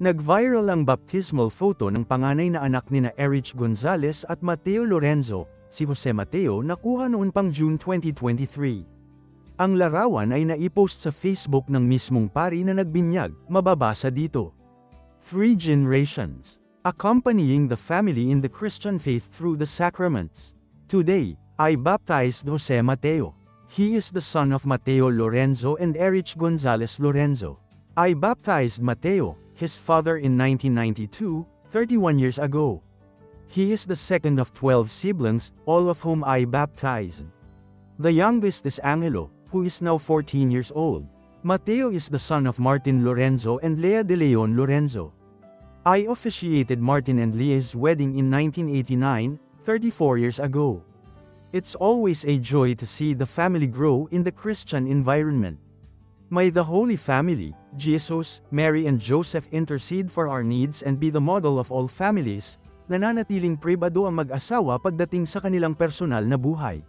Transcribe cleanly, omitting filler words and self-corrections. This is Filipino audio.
Nag-viral ang baptismal photo ng panganay na anak nina Erich Gonzalez at Mateo Lorenzo, si Jose Mateo, na kuha noon pang June 2023. Ang larawan ay naipost sa Facebook ng mismong pari na nagbinyag, mababasa dito. 3 generations, accompanying the family in the Christian faith through the sacraments. Today, I baptized Jose Mateo. He is the son of Mateo Lorenzo and Erich Gonzalez Lorenzo. I baptized Mateo, his father, in 1992, 31 years ago. He is the second of 12 siblings, all of whom I baptized. The youngest is Angelo, who is now 14 years old. Mateo is the son of Martin Lorenzo and Lea de Leon Lorenzo. I officiated Martin and Lea's wedding in 1989, 34 years ago. It's always a joy to see the family grow in the Christian environment. May the Holy Family, Jesus, Mary and Joseph intercede for our needs and be the model of all families. Nananatiling pribado ang mag-asawa pagdating sa kanilang personal na buhay.